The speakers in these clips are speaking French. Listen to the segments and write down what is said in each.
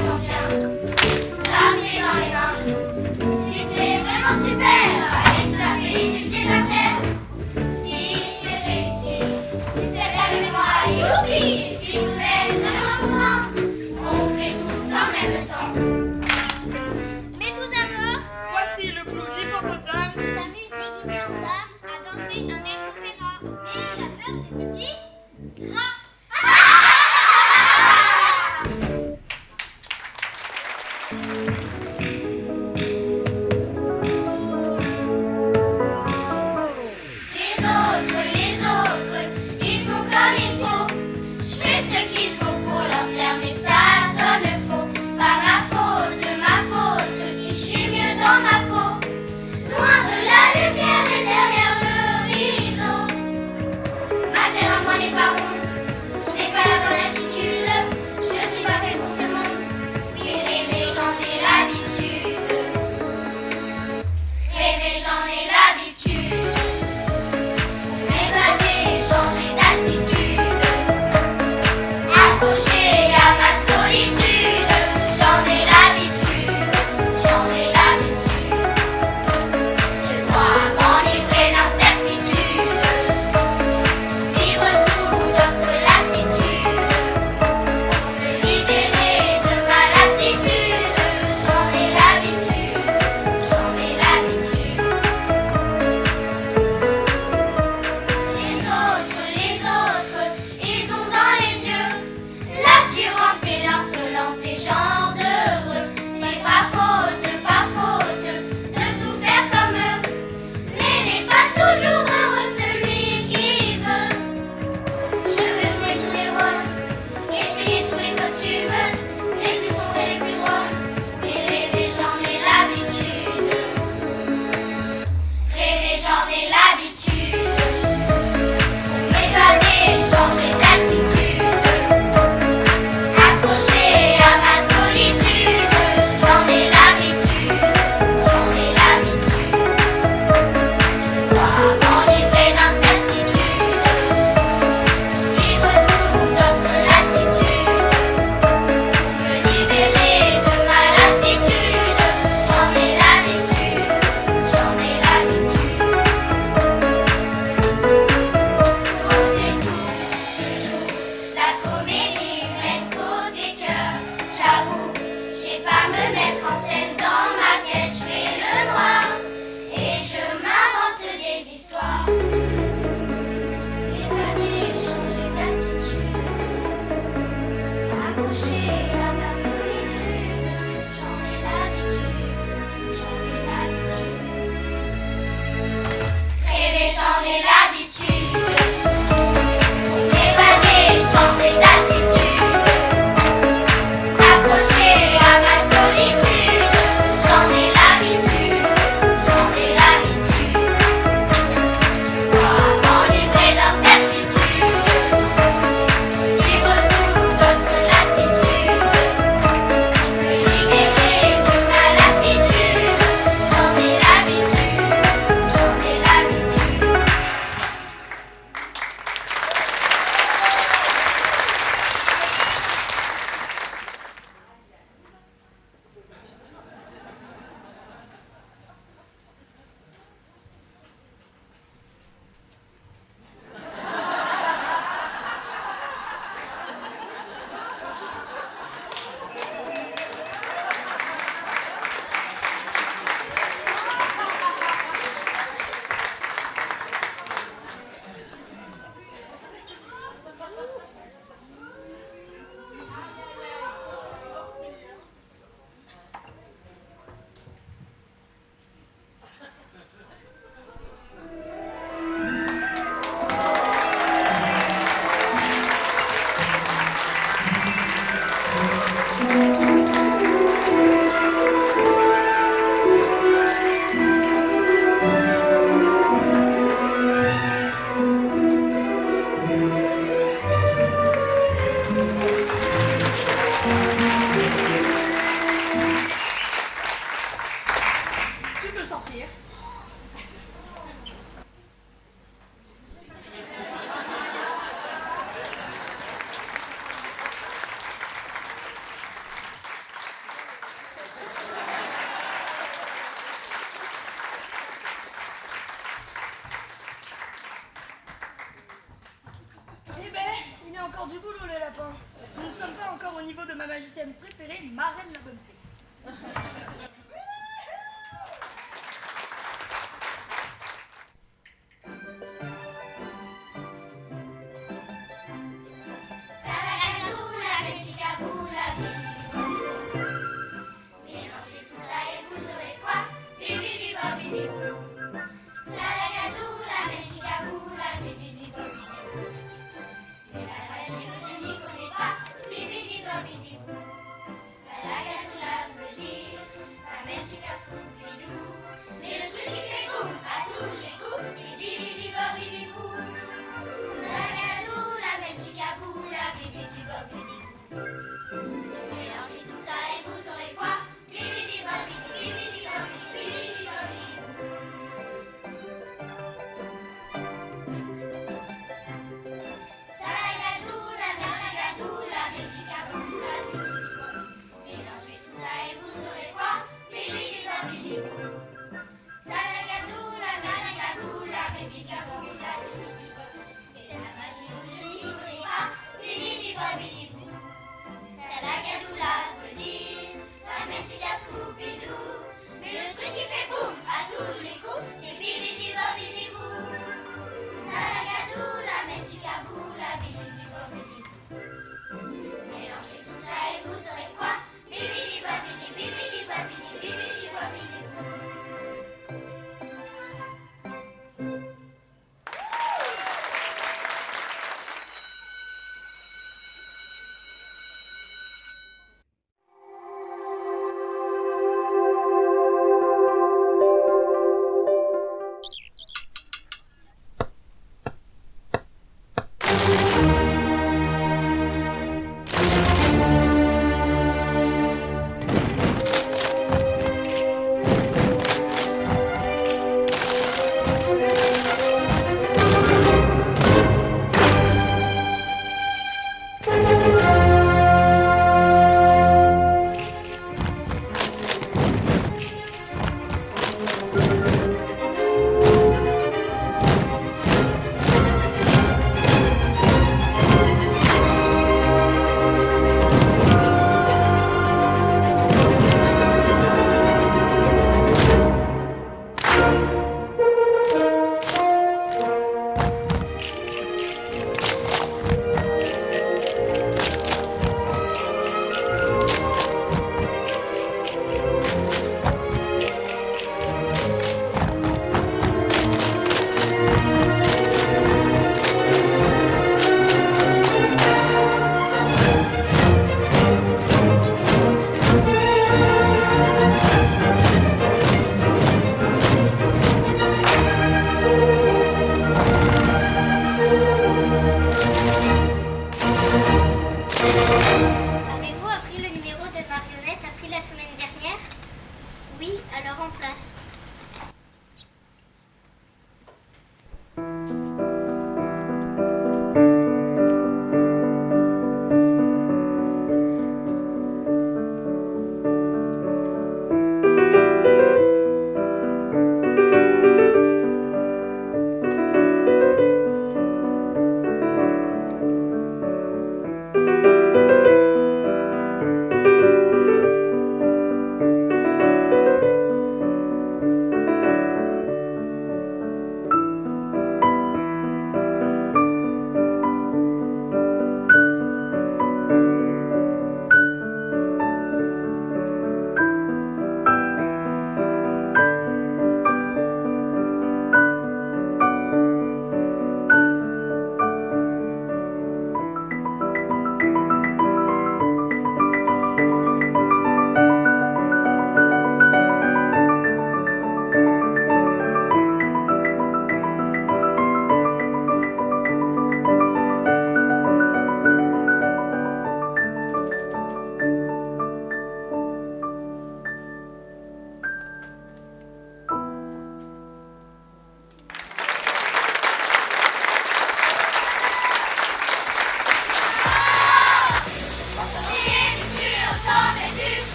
vraiment bien. Taper dans les mains. Si c'est vraiment super, allez taper du pied par terre. Si c'est réussi, faites avec moi, youpi. Si vous êtes vraiment loin, on fait tout en même temps. Mais tout d'abord, Voici le clown hippopotame. s'amuse déguisé en dame à danser un air d'opéra. Mais il a peur des petits rats. Les autres, ils sont comme il faut. Je fais ce qu'il faut pour leur plaire, mais ça sonne faux. Pas ma faute, si je suis mieux dans ma peau. Loin de la lumière et derrière le rideau. Ma terre à moi n'est pas ronde, je n'ai pas la bonne attitude. Je ne suis pas fait pour ce monde. Oui, rêver, j'en ai l'habitude. Rêver, j'en ai l'habitude. M'évader, changer d'attitude. Accrocher à ma solitude. J'en ai l'habitude, j'en ai l'habitude. Je dois m'enivrer d'incertitude. Vivre sous d'autres latitudes. Me libérer de ma lassitude. J'en ai l'habitude, j'en ai l'habitude. Les autres, ils ont dans les yeux l'assurance et l'insolence des gens heureux. C'est pas faute de tout faire comme eux. Mais n'est pas toujours heureux celui qui veut. Je veux jouer tous les rôles, essayer tous les costumes, les plus sombres et les plus drôles. Et rêver, j'en ai l'habitude. Rêver, j'en ai l'habitude. M'évader, changer d'attitude. Accrocher à ma solitude. J'en ai l'habitude, j'en ai l'habitude. Je dois m'enivrer d'incertitude. Vivre sous d'autres latitudes. Me libérer de ma lassitude. J'en ai l'habitude, j'en ai l'habitude. Côté doux, je joue la comédie humaine côté cœur. J'avoue, je sais pas me mettre en scène dans ma tête. Je fais le noir et je m'invente des histoires. Évader, changer d'attitude. Accrocher à ma solitude. J'en ai l'habitude, j'en ai l'habitude. Rêver, j'en ai l'habitude. M'évader, changer d'attitude. Accrocher à ma solitude. J'en ai l'habitude, j'en ai l'habitude. Je dois m'enivrer d'incertitude. Vivre sous d'autres latitudes. lapin. Nous ne sommes pas encore au niveau de ma magicienne préférée, Marraine la bonne fée.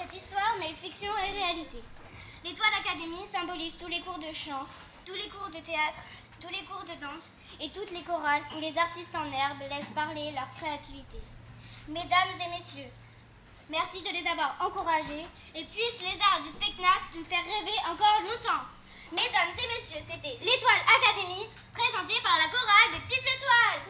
cette histoire mêle fiction et réalité. L'Étoile Académie symbolise tous les cours de chant, tous les cours de théâtre, tous les cours de danse et toutes les chorales où les artistes en herbe laissent parler leur créativité. Mesdames et messieurs, merci de les avoir encouragés et puissent les arts du spectacle nous faire rêver encore longtemps. Mesdames et messieurs, c'était l'Étoile Académie, présentée par la chorale des Petites Étoiles.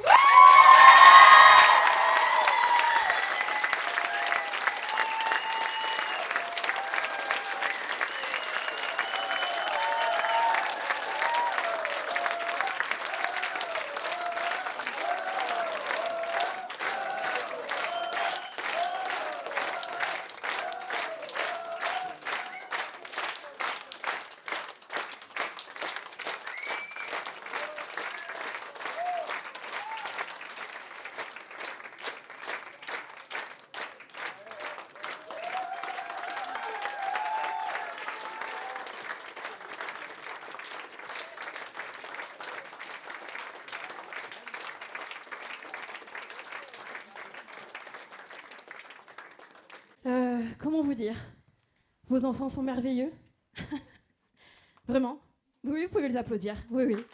Comment vous dire? Vos enfants sont merveilleux. Vraiment? Oui, vous pouvez les applaudir. Oui, oui.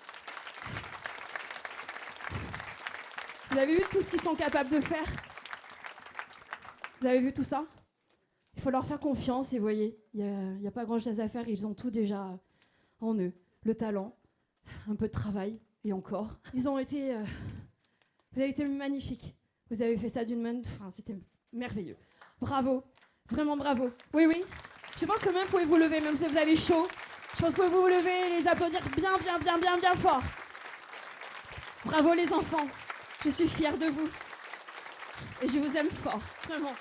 Vous avez vu tout ce qu'ils sont capables de faire? Vous avez vu tout ça? Il faut leur faire confiance et vous voyez, il n'y a pas grand-chose à faire. Ils ont tout déjà en eux. Le talent, un peu de travail et encore. Ils ont été... vous avez été magnifiques. Vous avez fait ça d'une main... Enfin, c'était merveilleux. Bravo. Vraiment bravo. Oui, oui. Je pense que même vous pouvez vous lever, même si vous avez chaud. Je pense que vous pouvez vous lever et les applaudir bien, bien, bien, bien, bien fort. Bravo les enfants. Je suis fière de vous. Et je vous aime fort. Vraiment.